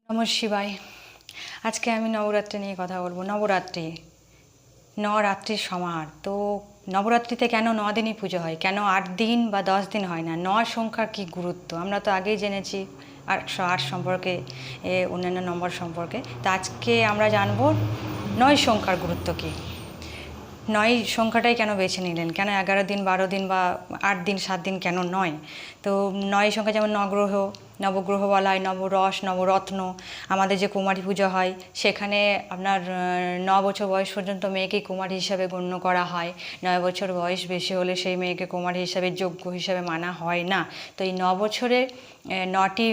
নমঃ শিবায়। আজকে আমি নবরাত্রি নিয়ে কথা বলবো। নবরাত্রি, নরাত্রির সমাহার। তো নবরাত্রিতে কেন 9 দিনই পুজো হয়, কেন 8 দিন বা 10 দিন হয় না, 9 সংখ্যার কী গুরুত্ব আমরা তো আগেই জেনেছি, 108 সম্পর্কে, অন্যান্য নম্বর সম্পর্কে। তো আজকে আমরা জানবো 9 সংখ্যার গুরুত্ব কী, 9 সংখ্যাটাই কেন বেছে নিলেন, কেন 11 দিন 12 দিন বা 8 দিন 7 দিন কেন 9। তো 9 সংখ্যা যেমন নবগ্রহ বলা হয়, নবরস, নবরত্ন। আমাদের যে কুমারী পুজো হয় সেখানে আপনার 9 বছর বয়স পর্যন্ত মেয়েকে কুমারী হিসাবে গণ্য করা হয়। 9 বছর বয়স বেশি হলে সেই মেয়েকে কুমারী হিসাবে যোগ্য হিসাবে মানা হয় না। তো এই 9 বছরে 9টি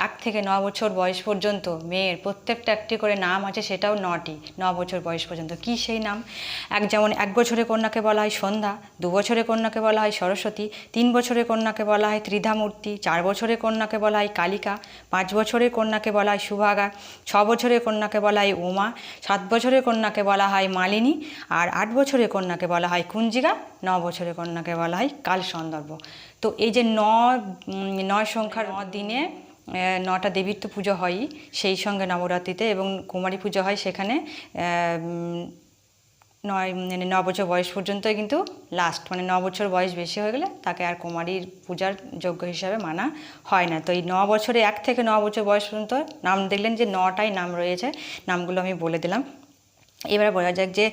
1 থেকে 9 বছর বয়স পর্যন্ত মেয়ের প্রত্যেকটা একটি করে নাম আছে, সেটাও 9টি, 9 বছর বয়স পর্যন্ত। কি সেই নাম? যেমন 1 বছরের কন্যাকে বলা হয় সন্ধ্যা, 2 বছরের কন্যাকে বলা হয় সরস্বতী, 3 বছরের কন্যাকে বলা হয় ত্রিধামূর্তি, 4 বছরের কন্যাকে বলা হয় কালিকা, 5 বছরের কন্যাকে বলা হয় সুভাগা, 6 বছরের কন্যাকে বলা হয় উমা, 7 বছরের কন্যাকে বলা হয় মালিনী, আর 8 বছরের কন্যাকে বলা হয় কুঞ্জিকা, 9 বছরের কন্যাকে বলা হয় কালসন্দর্ভ। তো এই যে 9 সংখ্যার 9 দিনে 9টা দেবীর তো পুজো হয়ই, সেই সঙ্গে নবরাত্রিতে এবং কুমারী পুজো হয়, সেখানে 9 বছর বয়স পর্যন্তই কিন্তু লাস্ট, 9 বছর বয়স বেশি হয়ে গেলে তাকে আর কুমারীর পূজার যোগ্য হিসাবে মানা হয় না। তো এই 9 বছরে 1 থেকে 9 বছর বয়স পর্যন্ত নাম দেখলেন যে 9টাই নাম রয়েছে, নামগুলো আমি বলে দিলাম। এবার বলা যাক যে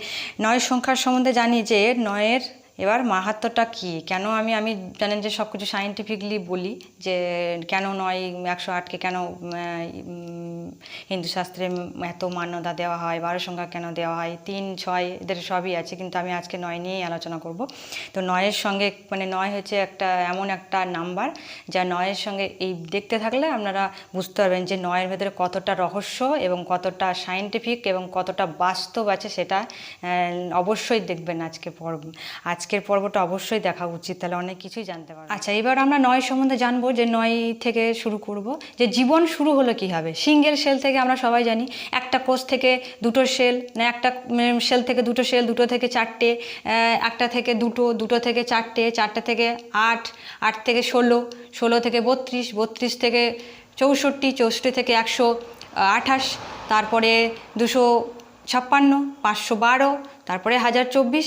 9 সংখ্যার সম্বন্ধে জানি যে 9-এর এবার মাহাত্ম্যটা কী, কেন আমি জানেন যে সব কিছু সায়েন্টিফিকলি বলি যে কেন 9 108কে কেন হিন্দু শাস্ত্রে এত মান্যতা দেওয়া হয়, 12 সংখ্যা কেন দেওয়া হয়, 3, 6 এদের সবই আছে, কিন্তু আমি আজকে 9 নিয়েই আলোচনা করব। তো 9-এর সঙ্গে 9 হচ্ছে এমন একটা নাম্বার যা 9-এর সঙ্গে এই দেখতে থাকলে আপনারা বুঝতে পারবেন যে 9-এর ভেতরে কতটা রহস্য এবং কতটা সায়েন্টিফিক এবং কতটা বাস্তব আছে, সেটা অবশ্যই দেখবেন আজকের পর্বটা অবশ্যই দেখা উচিত, তাহলে অনেক কিছুই জানতে পারবেন। আচ্ছা, এবার আমরা 9 সম্বন্ধে জানবো যে 9 থেকে শুরু করব, যে জীবন শুরু হলো কীভাবে। সিঙ্গেল সেল থেকে আমরা সবাই জানি, একটা কোষ থেকে দুটো সেল, না একটা সেল থেকে দুটো সেল, দুটো থেকে চারটে, একটা থেকে দুটো থেকে চারটে, চারটে থেকে 8, 8 থেকে 16, 16 থেকে 32, 32 থেকে 64, 64 থেকে 128, তারপরে 256, 512, তারপরে 1024,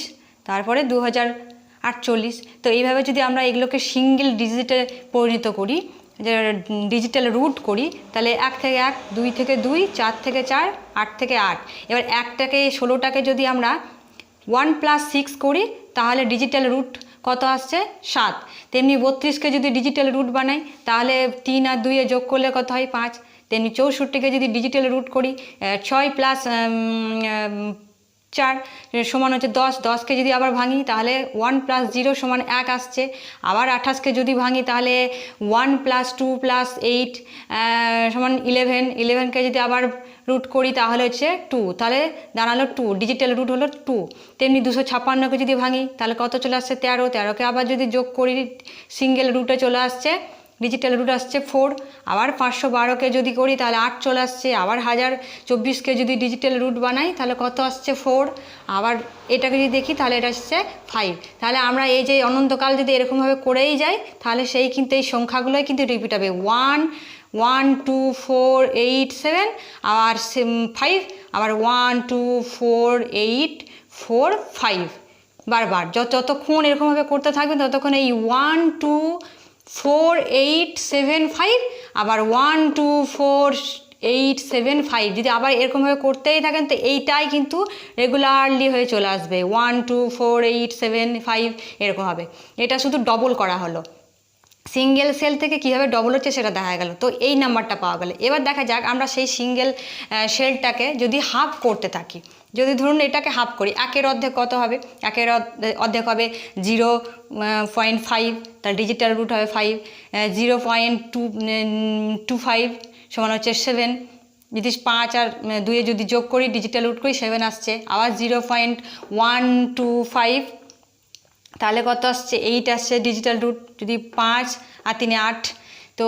তারপরে 2048। তো এইভাবে যদি আমরা এগুলোকে সিঙ্গেল ডিজিটে পরিণত করি, যে ডিজিটাল রুট করি, তাহলে 1 থেকে 1, 2 থেকে 2, 4 থেকে 4, 8 থেকে 8। এবার 16টাকে যদি আমরা 1 + 6 করি, তাহলে ডিজিটাল রুট কত আসছে? 7। তেমনি 32কে যদি ডিজিটাল রুট বানাই, তাহলে 3 আর 2 যোগ করলে কত হয়? 5। তেমনি 64কে যদি ডিজিটাল রুট করি, 6 + 4 সমান হচ্ছে 10। 10কে যদি আবার ভাঙি, তাহলে 1 + 0 সমান 1 আসছে। আবার 28কে যদি ভাঙি, তাহলে 1 + 2 + 8 সমান 11। 11কে যদি আবার রুট করি, তাহলে হচ্ছে 2, তাহলে দাঁড়ালো 2, ডিজিটাল রুট হলো 2। তেমনি 256কে যদি ভাঙি, তাহলে কত চলে আসছে? 13। 13কে আবার যদি যোগ করি, সিঙ্গেল রুটে চলে আসছে, ডিজিটাল রুট আসছে 4। আবার 512কে যদি করি, তাহলে 8 চলে আসছে। আবার 1024কে যদি ডিজিটাল রুট বানাই, তাহলে কত আসছে? 4। আবার এটাকে যদি দেখি, তাহলে এটা আসছে 5। তাহলে আমরা এই যে অনন্তকাল যদি এরকমভাবে করেই যাই, তাহলে সেই কিন্তু এই সংখ্যাগুলোই কিন্তু রিপিট হবে। 1, 1, 2, 4, 8, 7, আবার 5, আবার 1, 2, 4, 8, 4, 5 বারবার যতক্ষণ এরকমভাবে করতে থাকবেন, ততক্ষণ এই 1, 2, 4, 8, 7, 5, আবার 1, 2, 4, 8, 7, 5 যদি আবার এরকমভাবে করতেই থাকেন, তো এইটাই কিন্তু রেগুলারলি হয়ে চলে আসবে। 1, 2, 4, 8, 7, 5 এরকম হবে। এটা শুধু ডবল করা হলো। সিঙ্গেল সেল থেকে কীভাবে ডবল হচ্ছে সেটা দেখা গেল। তো এই নাম্বারটা পাওয়া গেল। এবার দেখা যাক আমরা সেই সিঙ্গেল সেলটাকে যদি হাফ করতে থাকি, যদি ধরুন এটাকে হাফ করি, 1-এর অর্ধেক কত হবে? 1-এর অর্ধেক হবে 0.5, তার ডিজিটাল রুট হবে 5। 0.25 সমান হচ্ছে 7। যদি 5 আর 2 যদি যোগ করি, ডিজিটাল রুট করি, 7 আসছে। আবার 0.125, তাহলে কত আসছে? 8 আসছে ডিজিটাল রুট। যদি 5 আর 3 8, তো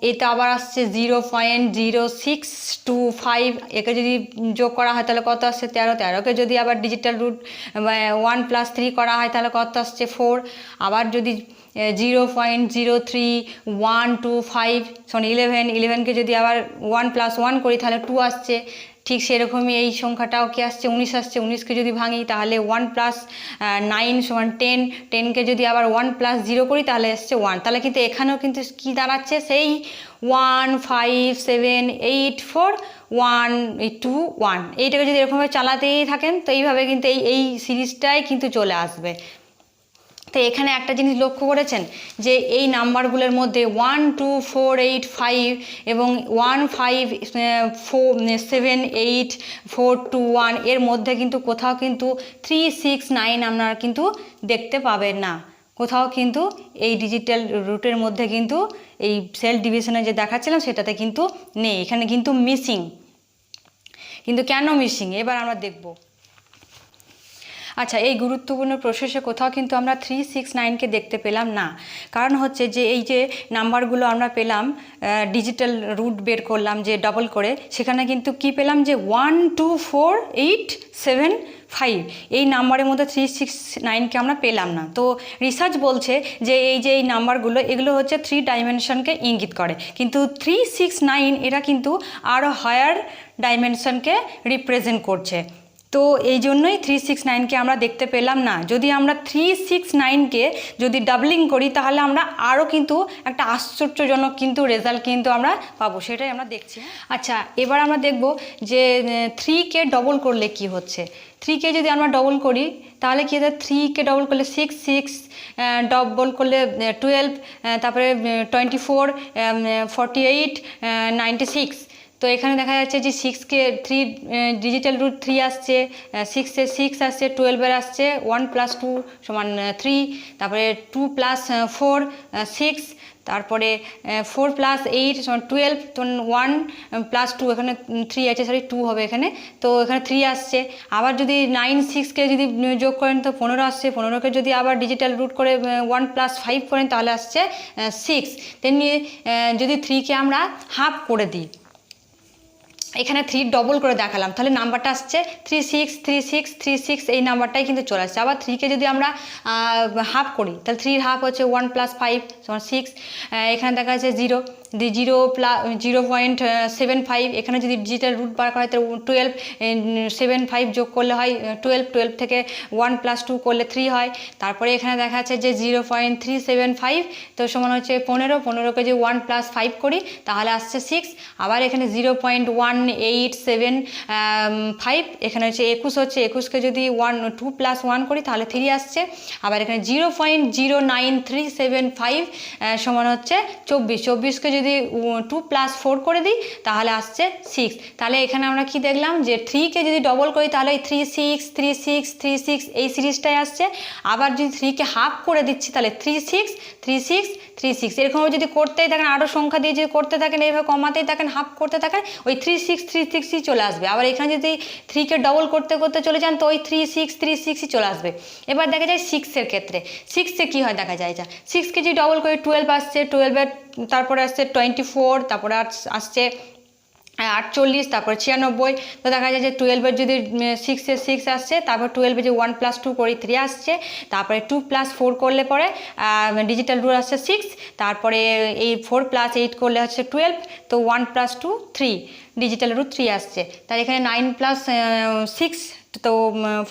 এটা আবার আসছে 0.0625। একে যদি যোগ করা হয়, তাহলে কত আসছে? 13। 13কে যদি আবার ডিজিটাল রুট 1 + 3 করা হয়, তাহলে কত আসছে? 4। আবার যদি 0.03125 সমান 11কে যদি আবার 1+1 করি তাহলে 2 আসছে। ঠিক সেরকমই এই সংখ্যাটাও কি আসছে 19 আসছে। 19কে যদি ভাঙি তাহলে 1+9 সমান 10, 10কে যদি আবার 1+0 করি তাহলে আসছে 1। তাহলে কিন্তু এখানেও কিন্তু কি দাঁড়াচ্ছে সেই 1 5 7 8 4 1 2 1। এইটাকে যদি এরকমভাবে চালাতেই থাকেন তো এইভাবে কিন্তু এই সিরিজটাই কিন্তু চলে আসবে। তো এখানে একটা জিনিস লক্ষ্য করেছেন যে এই নাম্বারগুলোর মধ্যে 1 2 4 8 5 এবং 1 5 4 7 8 4 2 1 এর মধ্যে কিন্তু কোথাও কিন্তু 3 6 9 আপনারা কিন্তু দেখতে পাবেন না। কোথাও কিন্তু এই ডিজিটাল রুটের মধ্যে কিন্তু এই সেল ডিভিশনে যে দেখাচ্ছিলাম সেটাতে কিন্তু নেই, এখানে কিন্তু মিসিং। কিন্তু কেন মিসিং এবার আমরা দেখব। আচ্ছা, এই গুরুত্বপূর্ণ প্রসেসে কোথাও কিন্তু আমরা 3 6 9কে দেখতে পেলাম না। কারণ হচ্ছে যে এই যে নাম্বারগুলো আমরা পেলাম, ডিজিটাল রুট বের করলাম যে ডবল করে, সেখানে কিন্তু কি পেলাম যে 1 2 4 8 7 5 এই নাম্বারের মধ্যে 3 6 9কে আমরা পেলাম না। তো রিসার্চ বলছে যে এই নাম্বারগুলো এগুলো হচ্ছে 3 ডাইমেনশনকে ইঙ্গিত করে, কিন্তু 3 6 9 এরা কিন্তু আরও হায়ার ডাইমেনশনকে রিপ্রেজেন্ট করছে। তো এই জন্যই 3 6 9কে আমরা দেখতে পেলাম না। যদি আমরা 3 6 9কে যদি ডাবলিং করি তাহলে আমরা আরও কিন্তু একটা আশ্চর্যজনক কিন্তু রেজাল্ট কিন্তু আমরা পাবো, সেটাই আমরা দেখছি। আচ্ছা, এবার আমরা দেখব যে 3কে ডবল করলে কি হচ্ছে। 3কে যদি আমরা ডবল করি তাহলে কি হচ্ছে, 3কে ডবল করলে 6 6 ডবল করলে 12, তারপরে 24 48 96। তো এখানে দেখা যাচ্ছে যে 6কে 3 ডিজিটাল রুট 3 আসছে, 6 আসছে, 12 আসছে 1 + 2 = 3, তারপরে 2 + 4 6, তারপরে 4 + 8 = 12, তো 1 + 2 এখানে 3 আছে, সরি 2 হবে এখানে, তো এখানে 3 আসছে। আবার যদি 9 6কে যদি যোগ করেন তো 15 আসছে। 15কে যদি আবার ডিজিটাল রুট করে 1 + 5 করেন তাহলে আসছে 6। তেমনি যদি 3কে আমরা হাফ করে দিই, এখানে 3 ডবল করে দেখালাম, তাহলে নাম্বারটা আসছে 3 6 3 6 3 6, এই নাম্বারটাই কিন্তু চলে আসছে। আবার 3কে যদি আমরা হাফ করি তাহলে 3 হাফ হচ্ছে 1 + 5 = 6। এখানে দেখা যাচ্ছে 0 0.75, এখানে যদি ডিজিটাল রুট বার করা হয় তাহলে 12 7 5 যোগ করলে হয় 12, 12 থেকে 1 + 2 করলে 3 হয়। তারপরে এখানে দেখা যাচ্ছে যে 0.375, তো সমান হচ্ছে 15, 15কে যদি 1 + 5 করি তাহলে আসছে 6। আবার এখানে 0.1875, এখানে হচ্ছে 21 হচ্ছে, 21কে যদি 2 + 1 করি তাহলে 3 আসছে। আবার এখানে 0.09375 সমান হচ্ছে 24, 24কে যদি 2 + 4 করে দিই তাহলে আসছে 6। তাহলে এখানে আমরা কি দেখলাম যে 3কে যদি ডবল করি তাহলে 3 6 3 6 3 6 এই সিরিজটাই আসছে। আবার যদি 3কে হাফ করে দিচ্ছি তাহলে 3 6 3 6 3 6, এরকমভাবে যদি করতেই থাকেন, আরও সংখ্যা দিয়ে যদি করতে থাকেন, এইভাবে কমাতেই থাকেন, হাফ করতে থাকেন, ওই 3 6 3 6ই চলে আসবে। আবার এখানে যদি 3কে ডবল করতে করতে চলে যান তো ওই 3 6 3 6ই চলে আসবে। এবার দেখা যায় 6এর ক্ষেত্রে, 6এ কী হয় দেখা যায়, 6কে যদি ডবল করে 12 আসছে, 12-এর তারপরে আসছে 24, তারপরে আসছে 48, তারপর 96। তো দেখা যায় যে 12-এর যদি 6 আসছে, তারপর 12-এ যে 1 + 2 করি 3 আসছে, তারপরে 2 + 4 করলে পরে ডিজিটাল রুট আসছে 6, তারপরে এই 4 + 8 করলে হচ্ছে 12, তো 1 + 2 3, ডিজিটাল রুট 3 আসছে। তার এখানে 9 + 6, তো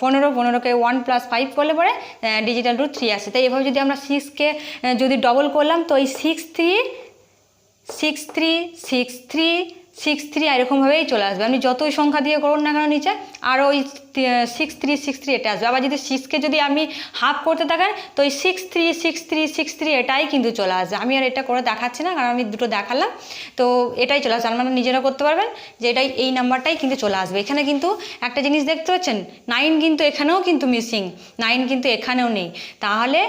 15কে 1 + 5 করলে পরে ডিজিটাল রুট 3 আসছে। তাই এভাবে যদি আমরা 6কে যদি ডবল করলাম তো এই 6 3 6 3 6 3 6 3 এরকমভাবেই চলে আসবে। আপনি যতই সংখ্যা দিয়ে করুন না কেন নিচে, আর ওই 6 3 6 3 এটা আসবে। আবার যদি 6কে যদি আমি হাফ করতে থাকেন তো ওই 6 3 6 3 6 3 এটাই কিন্তু চলে আসবে। আমি আর এটা করে দেখাচ্ছি না, কারণ আমি দুটো দেখালাম, তো এটাই চলে আসবে। আপনারা নিজেরা করতে পারবেন যে এটাই, এই নাম্বারটাই কিন্তু চলে আসবে। এখানে কিন্তু একটা জিনিস দেখতে পাচ্ছেন, 9 কিন্তু এখানেও কিন্তু মিসিং, 9 কিন্তু এখানেও নেই। তাহলে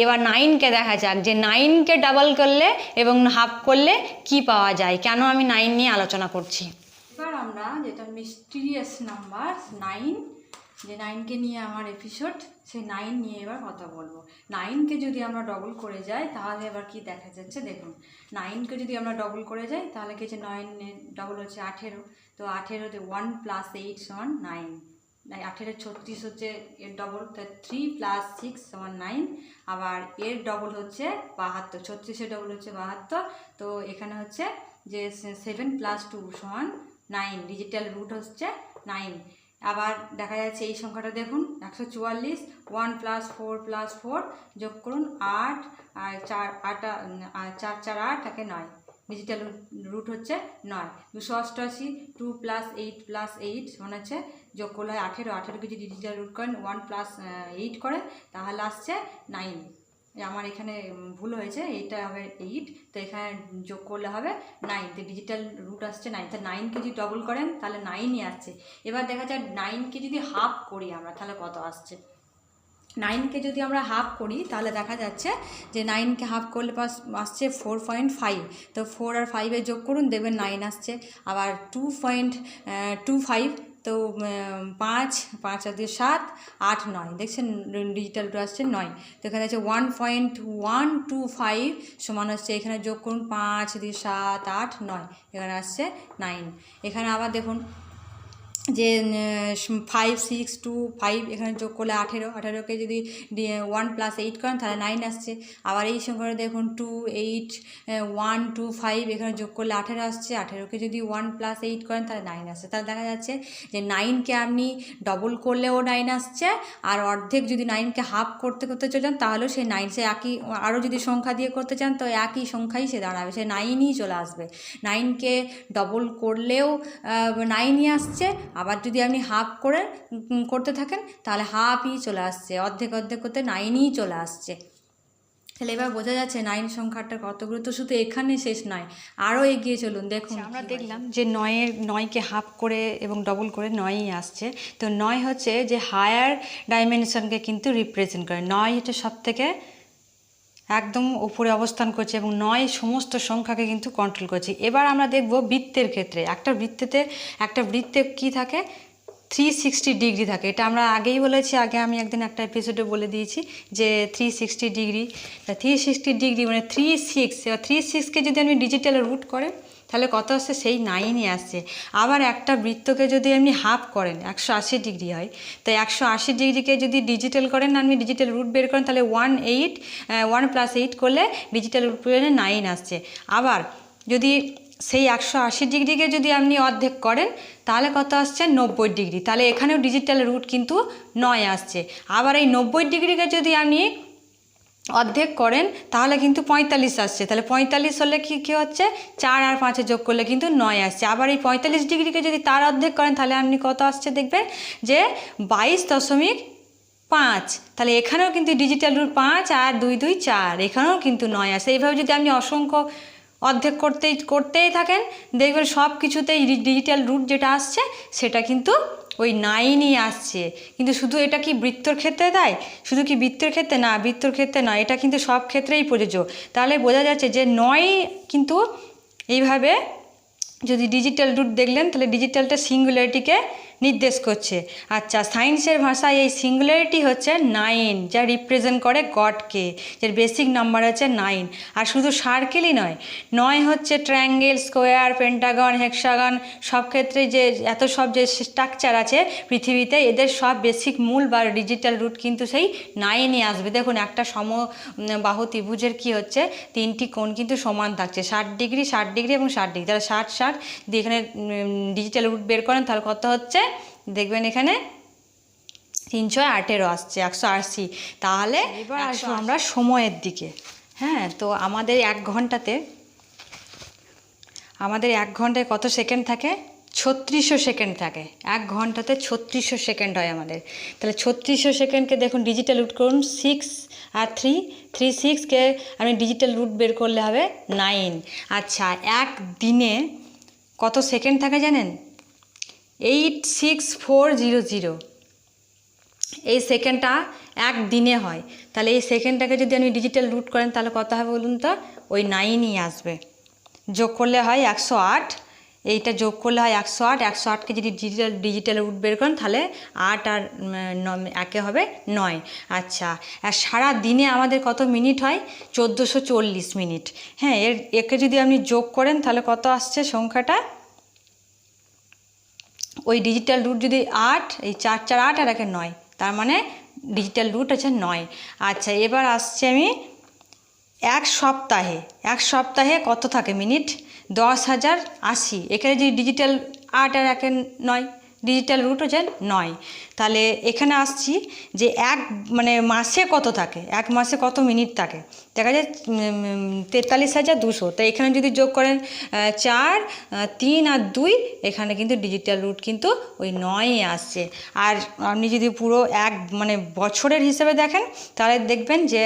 এবার 9কে দেখা যাক যে 9কে ডাবল করলে এবং হাফ করলে কি পাওয়া যায়, কেন আমি 9 নিয়ে আলোচনা করছি। এবার আমরা যেটা মিস্টিরিয়াস নাম্বার 9, যে 9কে নিয়ে আমার এপিসোড, সেই 9 নিয়ে এবার কথা বলবো। 9কে যদি আমরা ডবল করে যাই তাহলে এবার কি দেখা যাচ্ছে দেখুন। 9কে যদি আমরা ডবল করে যাই তাহলে কি যে 9 ডবল হচ্ছে 18, তো 18তে 1 + 8 = 9, 36 হচ্ছে এর ডবল, তাই 3 + 6 = 9। আবার এর ডবল হচ্ছে 72, 36-এর ডবল হচ্ছে 72। তো এখানে হচ্ছে যে 7 + 2 = 9, ডিজিটাল রুট হচ্ছে 9। আবার দেখা যাচ্ছে এই সংখ্যাটা দেখুন 144, 1 + 4 + 4 যোগ করুন 8, আর 4 8 4 4 8 থাকে 9, ডিজিটাল রুট হচ্ছে 9। 288, 2 + 8 + 8 মানে হচ্ছে যোগ করলে হয় 18, 18কে যদি ডিজিটাল রুট করেন 1 + 8 করে তাহলে আসছে 9। আমার এখানে ভুল হয়েছে, এইটা হবে 8, তো এখানে যোগ করলে হবে 9, তো ডিজিটাল রুট আসছে 9। তো 9কে যদি ডবল করেন তাহলে 9ই আসছে। এবার দেখা যায় 9কে যদি হাফ করি আমরা তাহলে কত আসছে। 9কে যদি আমরা হাফ করি তাহলে দেখা যাচ্ছে যে 9কে হাফ করলে আসছে 4.5। তো 4 আর 5 যোগ করুন, দেখবেন 9 আসছে। আবার 2.25, তো 5 5 আর 2 7 8 9, দেখছেন ডিজিটালটা আসছে 9। তো এখানে আছে 1.125 সমান হচ্ছে, এখানে যোগ করুন 5 2 7 8 9, এখানে আসছে 9। এখানে আবার দেখুন যে 5 6 2 5, এখানে যোগ করলে 18, 18কে যদি 1 + 8 করেন তাহলে 9 আসছে। আবার এই সংখ্যাটা দেখুন 2 8 1 2 5, এখানে যোগ করলে 18 আসছে। 18কে যদি 1 + 8 করেন তাহলে 9 আসছে। তাহলে দেখা যাচ্ছে যে 9কে আপনি ডবল করলেও 9 আসছে, আর অর্ধেক যদি 9কে হাফ করতে করতে চলে যান তাহলেও সেই 9 সে একই, আরও যদি সংখ্যা দিয়ে করতে চান তো একই সংখ্যাই সে দাঁড়াবে, সে 9ই চলে আসবে। 9কে ডবল করলেও 9ই আসছে, আবার যদি আপনি হাফ করে করতে থাকেন তাহলে হাফই চলে আসছে, অর্ধেক অর্ধেক করতে 9ই চলে আসছে। তাহলে এবার বোঝা যাচ্ছে 9 সংখ্যাটা কত গুরুত্ব। শুধু এখানে শেষ নয়, আরও এগিয়ে চলুন, দেখুন আমরা দেখলাম যে 9কে হাফ করে এবং ডবল করে 9ই আসছে। তো 9 হচ্ছে যে হায়ার ডাইমেনশনকে কিন্তু রিপ্রেজেন্ট করে। 9 হচ্ছে সব থেকে একদম উপরে অবস্থান করছে এবং 9 সমস্ত সংখ্যাকে কিন্তু কন্ট্রোল করছে। এবার আমরা দেখব বৃত্তের ক্ষেত্রে। একটা বৃত্তে কি থাকে, 360 ডিগ্রি থাকে। এটা আমরা আগেই বলেছি, আগে আমি একদিন একটা এপিসোডে বলে দিয়েছি যে 360 ডিগ্রি। 360 ডিগ্রি মানে 36, এবার 36কে যদি আপনি ডিজিটালে রুট করেন তাহলে কত আসছে, সেই 9ই আসছে। আবার একটা বৃত্তকে যদি আপনি হাফ করেন 180 ডিগ্রি হয়, তো 180 ডিগ্রিকে যদি ডিজিটাল করেন, আপনি ডিজিটাল রুট বের করেন তাহলে 1 + 8 করলে ডিজিটাল রুট পেলে 9 আসছে। আবার যদি সেই 180 ডিগ্রিকে যদি আপনি অর্ধেক করেন তাহলে কত আসছে, 90 ডিগ্রি। তাহলে এখানেও ডিজিটাল রুট কিন্তু 9 আসছে। আবার এই 90 ডিগ্রিকে যদি আপনি অর্ধেক করেন তাহলে কিন্তু 45 আসছে। তাহলে 45 হলে কী হচ্ছে, 4 আর 5 যোগ করলে কিন্তু 9 আসছে। আবার এই 45 ডিগ্রিকে যদি তার অর্ধেক করেন তাহলে আপনি কত আসছে, দেখবেন যে 22.5। তাহলে এখানেও কিন্তু ডিজিটাল রুট 5 আর 2 2 4, এখানেও কিন্তু 9 আসছে। এইভাবে যদি আপনি অসংখ্য অর্ধেক করতেই থাকেন দেখবেন সব কিছুতেই ডিজিটাল রুট যেটা আসছে সেটা কিন্তু ওই 9ই আসছে। কিন্তু শুধু এটা কি বৃত্তর ক্ষেত্রে দেয়, শুধু কি বৃত্তের ক্ষেত্রে না, বৃত্তর ক্ষেত্রে নয়, এটা কিন্তু সব ক্ষেত্রেই প্রযোজ্য। তাহলে বোঝা যাচ্ছে যে 9 কিন্তু এইভাবে যদি ডিজিটাল রুট দেখলেন তাহলে ডিজিটালটা সিঙ্গুলারিটিকে নির্দেশ করছে। আচ্ছা, সায়েন্সের ভাষায় এই সিঙ্গুলারিটি হচ্ছে 9, যা রিপ্রেজেন্ট করে গডকে, যার বেসিক নাম্বার হচ্ছে 9। আর শুধু সার্কেলই নয়, 9 হচ্ছে ট্রায়াঙ্গেল, স্কোয়ার, পেন্টাগন, হেক্সাগন, সব ক্ষেত্রে যে এত সব যে স্ট্রাকচার আছে পৃথিবীতে, এদের সব বেসিক মূল বা ডিজিটাল রুট কিন্তু সেই 9ই আসবে। দেখুন একটা সমবাহু ত্রিভুজের কি হচ্ছে, 3টি কোণ কিন্তু সমান থাকছে, 60 ডিগ্রি 60 ডিগ্রি এবং 60 ডিগ্রি। তাহলে 60 60 দিয়ে এখানে ডিজিটাল রুট বের করেন তাহলে কত হচ্ছে, দেখবেন এখানে 318 আসছে, 180। তাহলে এবার আসবো আমরা সময়ের দিকে। হ্যাঁ, তো আমাদের 1 ঘন্টায় কত সেকেন্ড থাকে, 3600 সেকেন্ড থাকে। 1 ঘন্টাতে 3600 সেকেন্ড হয় আমাদের। তাহলে 3600 সেকেন্ডকে দেখুন ডিজিটাল রুট করুন, 6 আর 3 36কে আপনি ডিজিটাল রুট বের করলে হবে 9। আচ্ছা, এক দিনে কত সেকেন্ড থাকে জানেন, 86400। এই সেকেন্ডটা এক দিনে হয়। তাহলে এই সেকেন্ডটাকে যদি আপনি ডিজিটাল রুট করেন তাহলে কত হবে বলুন তো, ওই 9ই আসবে। যোগ করলে হয় 108, এইটা যোগ করলে হয় 108, 108কে যদি ডিজিটাল রুট বের করেন তাহলে 8 আর 1 হবে 9। আচ্ছা, আর সারা দিনে আমাদের কত মিনিট হয়, 1440 মিনিট। হ্যাঁ, একে যদি আপনি যোগ করেন তাহলে কত আসছে সংখ্যাটা, ওই ডিজিটাল রুট যদি 8, এই 4 4 8 আর 1 9, তার মানে ডিজিটাল রুট হচ্ছে 9। আচ্ছা, এবার আসছে আমি এক সপ্তাহে কত থাকে মিনিট? 10,080। এখানে যদি ডিজিটাল 8 আর 1 9, ডিজিটাল রুট হচ্ছে 9। তাহলে এখানে আসছি যে মাসে কত থাকে, এক মাসে কত মিনিট থাকে, দেখা যায় 43,200। তো এখানে যদি যোগ করেন 4, 3 আর 2, এখানে কিন্তু ডিজিটাল রুট কিন্তু ওই 9ই আসছে। আর আপনি যদি পুরো বছরের হিসেবে দেখেন তাহলে দেখবেন যে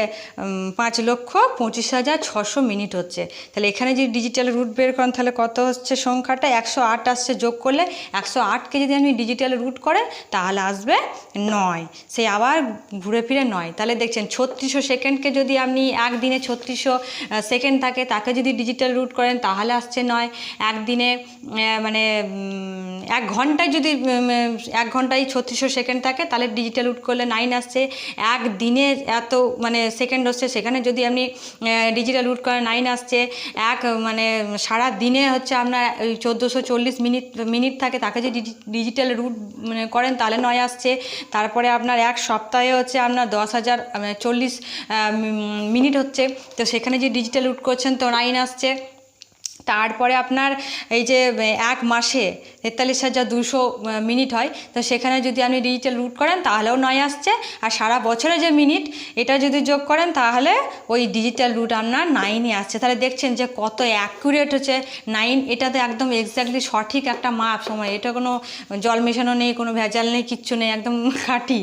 5,25,600 মিনিট হচ্ছে। তাহলে এখানে যদি ডিজিটাল রুট বের করেন তাহলে কত হচ্ছে সংখ্যাটা? 108 আসছে। যোগ করলে 108কে যদি আপনি ডিজিটাল রুট করেন তাহলে আসবে 9। সেই আবার ঘুরে ফিরে 9। তাহলে দেখছেন 3600 সেকেন্ডকে যদি আপনি একদিনে 3600 সেকেন্ড থাকে, তাকে যদি ডিজিটাল রুট করেন তাহলে আসছে 9। একদিনে 1 ঘন্টায় যদি 1 ঘন্টায় 3600 সেকেন্ড থাকে তাহলে ডিজিটাল রুট করলে 9 আসছে। একদিনে এত সেকেন্ড হচ্ছে, সেখানে যদি আপনি ডিজিটাল রুট করেন 9 আসছে। সারা দিনে হচ্ছে আপনার 1440 মিনিট থাকে, তাকে যদি ডিজিটাল রুট করেন তাহলে 9 আসছে। তারপরে আপনার এক সপ্তাহে হচ্ছে আপনার 10,040 মিনিট হচ্ছে, তো সেখানে যে ডিজিটাল রুট করছেন তো 9 আসছে। তারপরে আপনার এই যে এক মাসে 43,200 মিনিট হয়, তো সেখানে যদি আপনি ডিজিটাল রুট করেন তাহলেও 9 আসছে। আর সারা বছরে যে মিনিট এটা যদি যোগ করেন তাহলে ওই ডিজিটাল রুট আপনার 9ই আসছে। তাহলে দেখছেন যে কত অ্যাকুরেট হচ্ছে 9। এটাতে একদম এক্স্যাক্টলি সঠিক একটা মাপ সময়, এটা কোনো জল মেশানো নেই, কোনো ভেজাল নেই, কিচ্ছু নেই, একদম খাঁটি।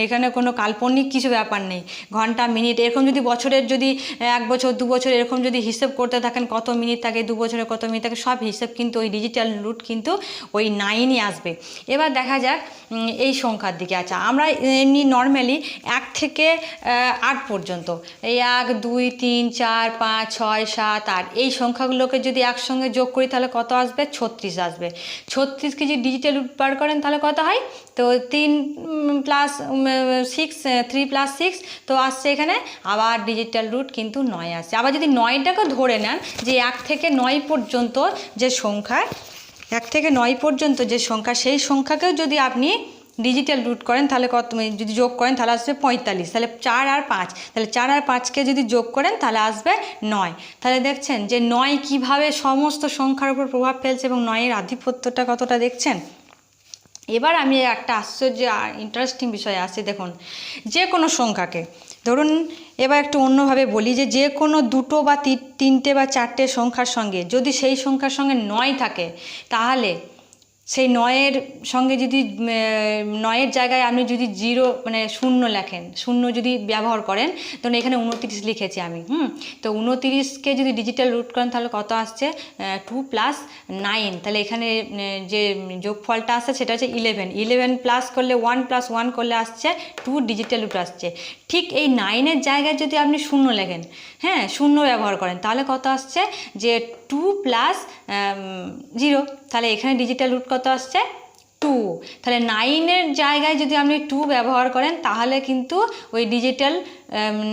এখানে কোনো কাল্পনিক কিছু ব্যাপার নেই। ঘন্টা, মিনিট এরকম যদি বছরের যদি 1 বছর 2 বছর এরকম যদি হিসেব করতে থাকেন কত মিনিট থাকে, 2 বছরে কত মিনিট থাকে, সব হিসেব কিন্তু ওই ডিজিটাল রুট কিন্তু ওই 9ই আসবে। এবার দেখা যাক এই সংখ্যার দিকে। আচ্ছা, আমরা এমনি নর্মালি 1 থেকে 8 পর্যন্ত, এই 1 2 3 4 5 6 7 8 এই সংখ্যাগুলোকে যদি একসঙ্গে যোগ করি তাহলে কত আসবে? 36 আসবে। 36কে যদি ডিজিটাল রুট বার করেন তাহলে কত হয়? তো 3 + 6, 3 + 6 তো আসছে এখানে। আবার ডিজিটাল রুট কিন্তু 9 আসছে। আবার যদি 9টাকে ধরে নেন যে 1 থেকে 9 পর্যন্ত যে সংখ্যা, 1 থেকে 9 পর্যন্ত যে সংখ্যা, সেই সংখ্যাকেও যদি আপনি ডিজিটাল রুট করেন তাহলে কত, যদি যোগ করেন তাহলে আসবে 45। তাহলে 4 আর 5, তাহলে 4 আর 5কে যদি যোগ করেন তাহলে আসবে 9। তাহলে দেখছেন যে 9 কিভাবে সমস্ত সংখ্যার উপর প্রভাব ফেলছে এবং 9-এর আধিপত্যটা কতটা দেখছেন। এবার আমি একটা আশ্চর্য আর ইন্টারেস্টিং বিষয় আসছে। দেখুন, যে কোনো সংখ্যাকে ধরুন, এবার একটু অন্যভাবে বলি, যে কোনো 2 বা 3টে বা 4টে সংখ্যার সঙ্গে যদি সেই সংখ্যার সঙ্গে 9 থাকে তাহলে সেই 9-এর সঙ্গে যদি 9-এর জায়গায় আপনি যদি 0 শূন্য লেখেন, শূন্য যদি ব্যবহার করেন, তখন এখানে 29 লিখেছি আমি। তো 29কে যদি ডিজিটাল রুট করেন তাহলে কত আসছে? 2 + 9। তাহলে এখানে যে যোগফলটা আসছে সেটা হচ্ছে 11। 11 প্লাস করলে 1 + 1 করলে আসছে 2 ডিজিটাল রুট আসছে। ঠিক এই 9-এর জায়গায় যদি আপনি শূন্য লেখেন, হ্যাঁ, শূন্য ব্যবহার করেন তাহলে কত আসছে? যে 2 + 0। তাহলে এখানে ডিজিটাল রুট কত আসছে? 2। তাহলে 9-এর জায়গায় যদি আপনি 2 ব্যবহার করেন তাহলে কিন্তু ওই ডিজিটাল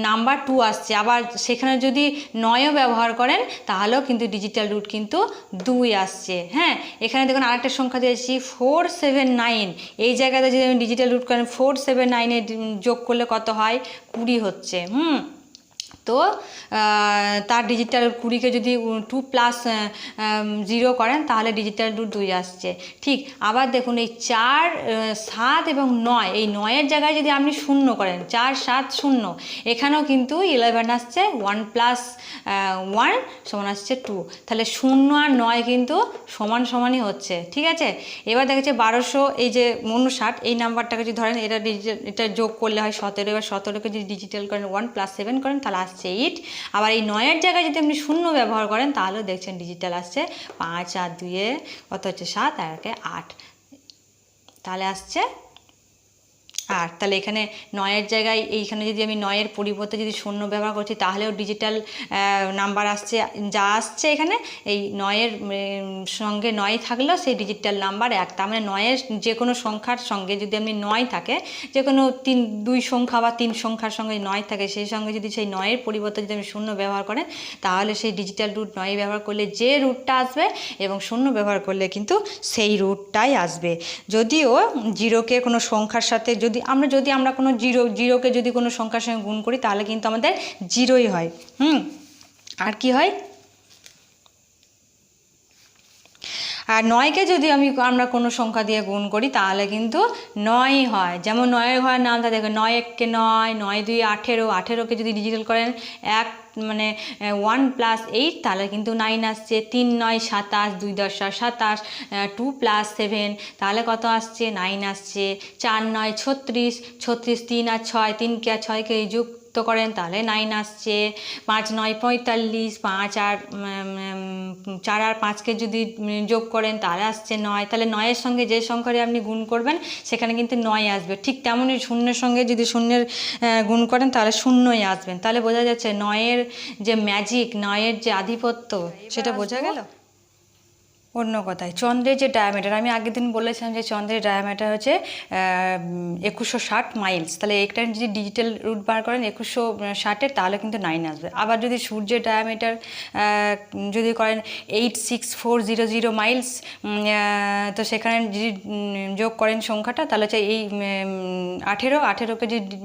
নাম্বার 2 আসছে। আবার সেখানে যদি 9ও ব্যবহার করেন তাহলেও কিন্তু ডিজিটাল রুট কিন্তু 2 আসছে। হ্যাঁ, এখানে দেখুন আরেকটা সংখ্যা দিয়েছি 479। এই জায়গাতে যদি আমি ডিজিটাল রুট করেন 479-এ যোগ করলে কত হয়? 20 হচ্ছে। তো তার ডিজিটাল 20কে যদি 2 + 0 করেন তাহলে ডিজিটাল রুট 2 আসছে। ঠিক আবার দেখুন এই 4 7 এবং 9, এই 9-এর জায়গায় যদি আপনি শূন্য করেন, 4 7 0, এখানেও কিন্তু 11 আসছে। 1 + 1 সমান আসছে 2। তাহলে 0 আর 9 কিন্তু সমান সমানই হচ্ছে। ঠিক আছে, এবার দেখা যাচ্ছে 1200, এই যে 59, এই নাম্বারটাকে যদি ধরেন, এটা যোগ করলে হয় 17। এবার 17কে যদি ডিজিটাল করেন 1 + 7 করেন তাহলে আসছে 8। আবার এই 9-এর জায়গায় যদি আপনি শূন্য ব্যবহার করেন তাহলেও দেখছেন ডিজিটাল আসছে 5 আর 2 কত হচ্ছে? 7 আর 1 8। তাহলে আসছে আর তাহলে এখানে 9-এর জায়গায় এইখানে যদি আমি 9-এর পরিবর্তে যদি শূন্য ব্যবহার করছি তাহলেও ডিজিটাল নাম্বার আসছে, যা আসছে এখানে এই 9-এর সঙ্গে 9 থাকলেও সেই ডিজিটাল নাম্বার 1। তার মানে 9-এর যে কোনো সংখ্যার সঙ্গে যদি আমি 9 থাকে, যে কোনো 2 সংখ্যা বা 3 সংখ্যার সঙ্গে 9 থাকে, সেই সঙ্গে যদি সেই 9-এর পরিবর্তে যদি আমি শূন্য ব্যবহার করেন তাহলে সেই ডিজিটাল রুট 9 ব্যবহার করলে যে রুটটা আসবে এবং শূন্য ব্যবহার করলে কিন্তু সেই রুটটাই আসবে। যদিও জিরোকে কোনো সংখ্যার সাথে যদি আমরা কোনো জিরোকে যদি কোনো সংখ্যার সঙ্গে গুণ করি তাহলে কিন্তু আমাদের জিরোই হয়। আর কি হয়, আর 9কে যদি আমরা কোনো সংখ্যা দিয়ে গুণ করি তাহলে কিন্তু 9 হয়। যেমন 9-এর ঘরের নামটা দেখো, 9 1 9, 9 2 18, 18কে যদি ডিজিটাল করেন 1 মানে 1 + 8 তাহলে কিন্তু 9 আসছে। 3 9 27, 2 10 27, 2 + 7 তাহলে কত আসছে, 9 আসছে। 4 9 36, 36 3 আর 6, 3কে আর 6কে যুক্ত করেন তাহলে 9 আসছে। 5 9 45, 5 আর 4 আর 5কে যদি যোগ করেন তাহলে আসছে 9। তাহলে 9-এর সঙ্গে যে সংখ্যাটি আপনি গুণ করবেন সেখানে কিন্তু 9 আসবে। ঠিক তেমনই শূন্যের সঙ্গে যদি শূন্যের গুণ করেন তাহলে শূন্যই আসবেন। তাহলে বোঝা যাচ্ছে 9-এর যে ম্যাজিক, 9-এর যে আধিপত্য সেটা বোঝা গেল। অন্য কথায় চন্দ্রের যে ডায়ামিটার, আমি আগের দিন বলেছিলাম যে চন্দ্রের ডায়ামিটার হচ্ছে 2160 মাইলস। তাহলে একটা যদি ডিজিটাল রুট বার করেন 2160-এর তাহলে কিন্তু 9 আসবে। আবার যদি সূর্যের ডায়ামিটার যদি করেন 86400 মাইলস, তো সেখানে যদি যোগ করেন সংখ্যাটা তাহলে হচ্ছে এই 18কে যদি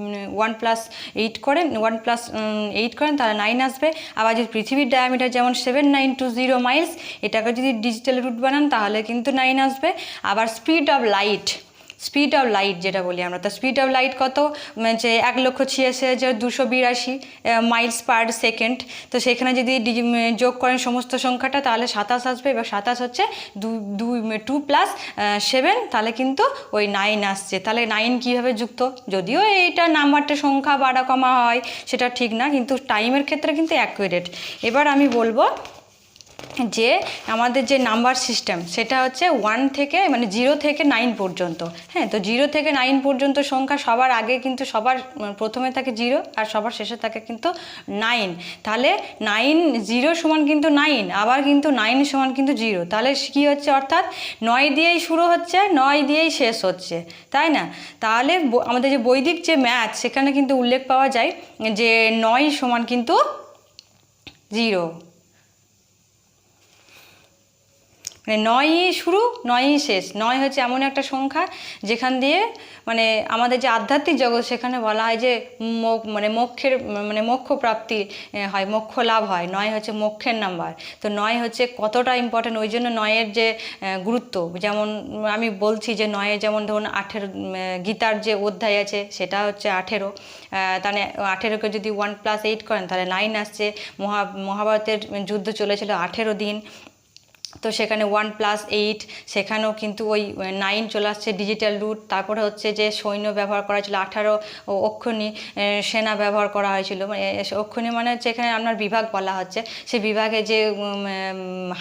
1 + 8 করেন, 1 + 8 করেন তাহলে 9 আসবে। আবার যদি পৃথিবীর ডায়ামিটার যেমন 7920 মাইলস, এটাকে যদি ডিজিটাল রুট বানান তাহলে কিন্তু 9 আসবে। আবার স্পিড অফ লাইট যেটা বলি আমরা, তো স্পিড অফ লাইট কত, যে 1,86,282 মাইলস পার সেকেন্ড। তো সেখানে যদি যোগ করেন সমস্ত সংখ্যাটা তাহলে 27 আসবে। এবার 27 হচ্ছে 2 + 7 তাহলে কিন্তু ওই 9 আসছে। তাহলে 9 কীভাবে যুক্ত, যদিও এইটা নাম্বারটা সংখ্যা বাড়া কমা হয় সেটা ঠিক না, কিন্তু টাইমের ক্ষেত্রে কিন্তু অ্যাকুরেট। এবার আমি বলবো যে আমাদের যে নাম্বার সিস্টেম সেটা হচ্ছে 1 থেকে মানে 0 থেকে 9 পর্যন্ত। হ্যাঁ, তো 0 থেকে 9 পর্যন্ত সংখ্যা সবার আগে কিন্তু সবার প্রথমে থাকে 0 আর সবার শেষে থাকে কিন্তু 9। তাহলে 9 0 সমান কিন্তু 9, আবার কিন্তু 9 সমান কিন্তু 0। তাহলে কী হচ্ছে, অর্থাৎ 9 দিয়েই শুরু হচ্ছে, 9 দিয়েই শেষ হচ্ছে, তাই না? তাহলে আমাদের যে বৈদিক যে ম্যাথ সেখানে কিন্তু উল্লেখ পাওয়া যায় যে 9 সমান কিন্তু 0, মানে 9ই শুরু 9ই শেষ। 9 হচ্ছে এমন একটা সংখ্যা যেখান দিয়ে মানে আমাদের যে আধ্যাত্মিক জগৎ সেখানে বলা হয় যে মোক্ষ প্রাপ্তি হয়, মোক্ষ লাভ হয়। 9 হচ্ছে মোক্ষের নাম্বার। তো 9 হচ্ছে কতটা ইম্পর্টেন্ট, ওই জন্য 9-এর যে গুরুত্ব, যেমন আমি বলছি যে 9-এ যেমন ধরুন 18 গীতার যে অধ্যায় আছে সেটা হচ্ছে 18, তাহলে 18কে যদি 1 + 8 করেন তাহলে 9 আসছে। মহাভারতের যুদ্ধ চলেছিল 18 দিন, তো সেখানে 1 + 8 সেখানেও কিন্তু ওই 9 চলে আসছে ডিজিটাল রুট। তারপরে হচ্ছে যে সৈন্য ব্যবহার করা হয়েছিল 18 অক্ষনী সেনা ব্যবহার করা হয়েছিল। অক্ষনী মানে হচ্ছে এখানে আপনার বিভাগ বলা হচ্ছে, সেই বিভাগে যে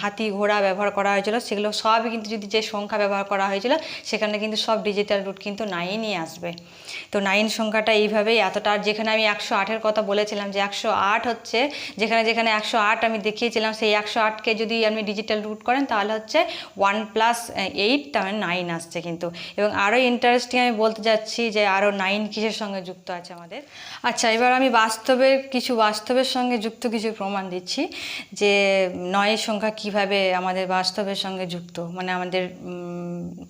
হাতি ঘোড়া ব্যবহার করা হয়েছিল সেগুলো সবই কিন্তু যদি যে সংখ্যা ব্যবহার করা হয়েছিল সেখানে কিন্তু সব ডিজিটাল রুট কিন্তু 9ই আসবে। তো 9 সংখ্যাটা এইভাবেই এতটা। আর যেখানে আমি 108-এর কথা বলেছিলাম যে 108 হচ্ছে যেখানে 108 আমি দেখিয়েছিলাম, সেই 108কে যদি আপনি ডিজিটাল রুট করেন তাহলে হচ্ছে 1 + 8 তাহলে 9 আসছে কিন্তু। এবং আরও ইন্টারেস্টিং আমি বলতে যাচ্ছি যে আরও 9 কিসের সঙ্গে যুক্ত আছে আমাদের। আচ্ছা, এবার আমি বাস্তবের সঙ্গে যুক্ত কিছু প্রমাণ দিচ্ছি যে 9-এর সংখ্যা কিভাবে আমাদের বাস্তবের সঙ্গে যুক্ত, মানে আমাদের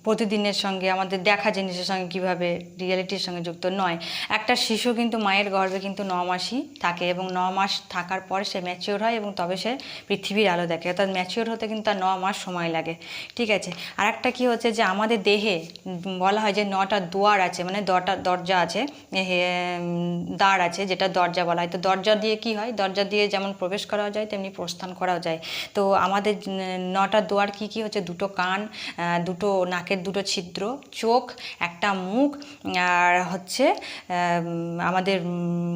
প্রতিদিনের সঙ্গে আমাদের দেখা জিনিসের সঙ্গে কিভাবে রিয়েলিটির সঙ্গে যুক্ত। 9 একটা শিশু কিন্তু মায়ের গর্ভে কিন্তু 9 মাসই থাকে এবং 9 মাস থাকার পর সে ম্যাচিওর হয় এবং তবে সে পৃথিবীর আলো দেখে, অর্থাৎ ম্যাচিওর হতে কিন্তু তার 9 মাস সময় লাগে। ঠিক আছে, আর একটা কী হচ্ছে যে আমাদের দেহে বলা হয় যে 9টা দুয়ার আছে, মানে দরজা আছে, দ্বার আছে, যেটা দরজা বলা হয়। তো দরজা দিয়ে কি হয়, দরজা দিয়ে যেমন প্রবেশ করা যায় তেমনি প্রস্থান করাও যায়। তো আমাদের 9টা দুয়ার কি হচ্ছে, 2টো কান, 2টো নাকের 2টো ছিদ্র, চোখ, একটা মুখ, আর হচ্ছে আমাদের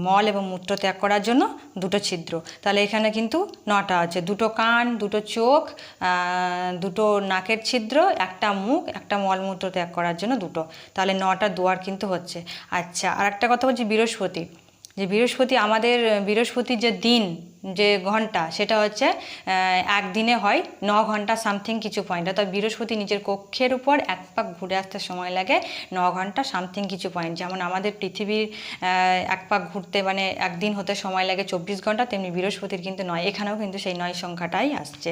মল এবং মূত্র ত্যাগ করার জন্য 2টো ছিদ্র। তাহলে এখানে কিন্তু 9টা আছে, 2টো কান, 2টো চোখ, দুটো নাকের ছিদ্র, একটা মুখ, একটা মলমূত্র ত্যাগ করার জন্য দুটো, তাহলে 9টা দুয়ার কিন্তু হচ্ছে। আচ্ছা, আর একটা কথা বলছি বৃহস্পতি, যে বৃহস্পতি আমাদের বৃহস্পতির যে দিন, যে ঘন্টা, সেটা হচ্ছে একদিনে হয় 9 ঘন্টা সামথিং কিছু পয়েন্ট। অর্থাৎ বৃহস্পতি নিজের কক্ষের উপর এক পাক ঘুরে আসতে সময় লাগে 9 ঘন্টা সামথিং কিছু পয়েন্ট। যেমন আমাদের পৃথিবীর এক পাক ঘুরতে মানে একদিন হতে সময় লাগে 24 ঘন্টা, তেমনি বৃহস্পতির কিন্তু 9, এখানেও কিন্তু সেই 9 সংখ্যাটাই আসছে।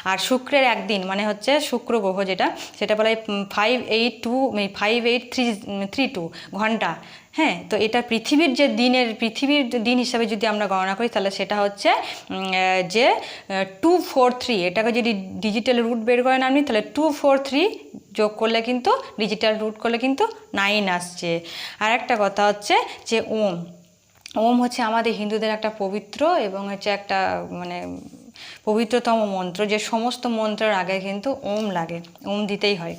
আর শুক্রের একদিন মানে হচ্ছে শুক্র গ্রহ যেটা, সেটা বলা হয় 58332 ঘন্টা। হ্যাঁ, তো এটা পৃথিবীর যে পৃথিবীর দিন হিসাবে যদি আমরা গণনা করি, তাহলে সেটা হচ্ছে যে 243। এটাকে যদি ডিজিটাল রুট বের করেন আপনি, তাহলে 243 যোগ করলে কিন্তু, ডিজিটাল রুট করলে কিন্তু 9 আসছে। আর একটা কথা হচ্ছে যে ওম হচ্ছে আমাদের হিন্দুদের একটা পবিত্র এবং হচ্ছে একটা মানে পবিত্রতম মন্ত্র, যে সমস্ত মন্ত্রের আগে কিন্তু ওম লাগে, ওম দিতেই হয়।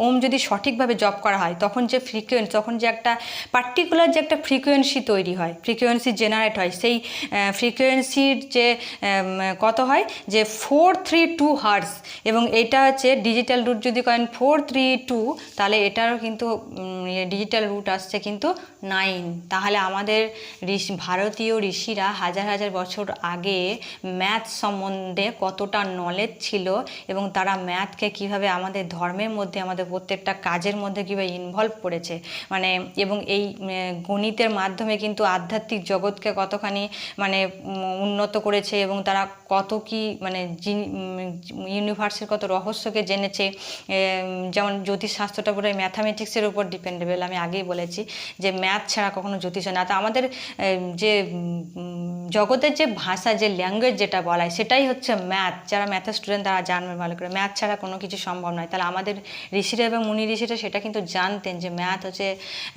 ওম যদি সঠিকভাবে জপ করা হয়, তখন যে ফ্রিকোয়েন্সি, তখন যে একটা পার্টিকুলার যে একটা ফ্রিকোয়েন্সি তৈরি হয়, ফ্রিকোয়েন্সি জেনারেট হয়, সেই ফ্রিকোয়েন্সির যে কত হয় যে 432 হার্টজ, এবং এটা হচ্ছে ডিজিটাল রুট যদি করেন 432, তাহলে এটারও কিন্তু ডিজিটাল রুট আসছে কিন্তু 9। তাহলে আমাদের ভারতীয় ঋষিরা হাজার হাজার বছর আগে ম্যাথ সম্বন্ধে কতটা নলেজ ছিল, এবং তারা ম্যাথকে কিভাবে আমাদের ধর্মের মধ্যে, আমাদের প্রত্যেকটা কাজের মধ্যে কীভাবে ইনভলভ করেছে, মানে এবং এই গণিতের মাধ্যমে কিন্তু আধ্যাত্মিক জগৎকে কতখানি মানে উন্নত করেছে, এবং তারা কত কি মানে ইউনিভার্সের কত রহস্যকে জেনেছে। যেমন জ্যোতিষশাস্ত্রটা পুরো ম্যাথামেটিক্সের উপর ডিপেন্ডেবল, আমি আগেই বলেছি যে ম্যাথ ছাড়া কখনো জ্যোতিষ হয় না। তো আমাদের যে জগতের যে ভাষা, যে ল্যাঙ্গুয়েজ যেটা বলা হয়, সেটাই হচ্ছে ম্যাথ। যারা ম্যাথের স্টুডেন্ট তারা জানবে ভালো করে, ম্যাথ ছাড়া কোনো কিছু সম্ভব নয়। তাহলে আমাদের ঋষিরা এবং মুনি ঋষিরা সেটা কিন্তু জানতেন যে ম্যাথ হচ্ছে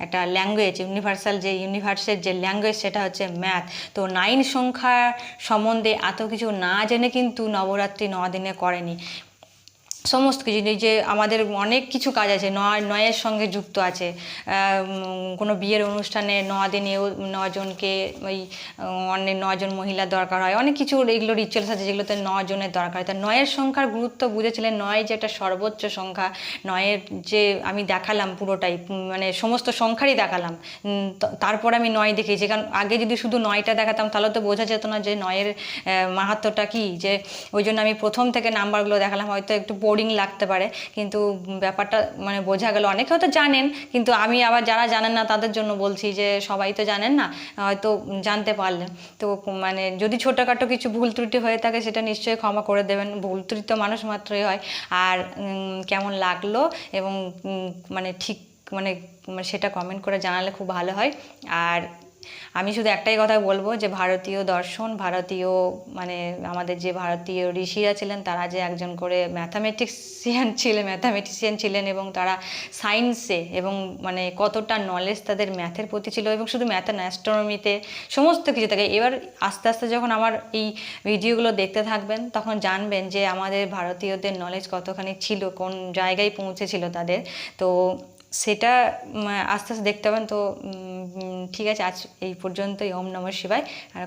একটা ল্যাঙ্গুয়েজ, ইউনিভার্সাল যে ইউনিভার্সের যে ল্যাঙ্গুয়েজ, সেটা হচ্ছে ম্যাথ। তো 9 সংখ্যা সম্বন্ধে এত কিছু না জেনে কিন্তু নবরাত্রি 9 দিনে করেনি। সমস্ত কিছু, যে আমাদের অনেক কিছু কাজ আছে 9-এর সঙ্গে যুক্ত আছে। কোনো বিয়ের অনুষ্ঠানে 9 দিনেও 9 জনকে ওই অনেক 9 জন মহিলার দরকার হয়, অনেক কিছু এগুলো রিচুয়ালস আছে যেগুলোতে 9 জনের দরকার হয়। তা 9-এর সংখ্যার গুরুত্ব বুঝেছিলেন, 9 যে একটা সর্বোচ্চ সংখ্যা, 9-এর যে আমি দেখালাম পুরোটাই, মানে সমস্ত সংখ্যারই দেখালাম। তারপর আমি 9 দেখিয়েছি, কারণ আগে যদি শুধু 9টা দেখাতাম তাহলে তো বোঝা যেত না যে 9-এর মাহাত্ম্যটা কী, যে ওই জন্য আমি প্রথম থেকে নাম্বারগুলো দেখালাম। হয়তো একটু বোরিং লাগতে পারে, কিন্তু ব্যাপারটা মানে বোঝা গেল। অনেকে হয়তো জানেন, কিন্তু আমি আবার যারা জানেন না তাদের জন্য বলছি, যে সবাই তো জানেন না, হয়তো জানতে পারলেন। তো মানে যদি ছোটোখাটো কিছু ভুল ত্রুটি হয়ে থাকে সেটা নিশ্চয়ই ক্ষমা করে দেবেন, ভুল ত্রুটি তো মানুষ মাত্রই হয়। আর কেমন লাগলো এবং মানে ঠিক মানে সেটা কমেন্ট করে জানালে খুব ভালো হয়। আর আমি শুধু একটাই কথা বলবো, যে ভারতীয় দর্শন, ভারতীয় মানে আমাদের যে ভারতীয় ঋষিরা ছিলেন, তারা যে একজন করে ম্যাথামেটিশিয়ান ছিলেন, এবং তারা সায়েন্সে এবং মানে কতটা নলেজ তাদের ম্যাথের প্রতি ছিল, এবং শুধু ম্যাথে না, অ্যাস্ট্রোনমিতে সমস্ত কিছু থাকে। এবার আস্তে আস্তে যখন আমার এই ভিডিওগুলো দেখতে থাকবেন, তখন জানবেন যে আমাদের ভারতীয়দের নলেজ কতখানি ছিল, কোন জায়গায় পৌঁছেছিল তাদের। তো সেটা আস্তে আস্তে দেখতে পাবেন। তো ঠিক আছে, আজ এই পর্যন্তই। ওম নমঃ শিবায়। আর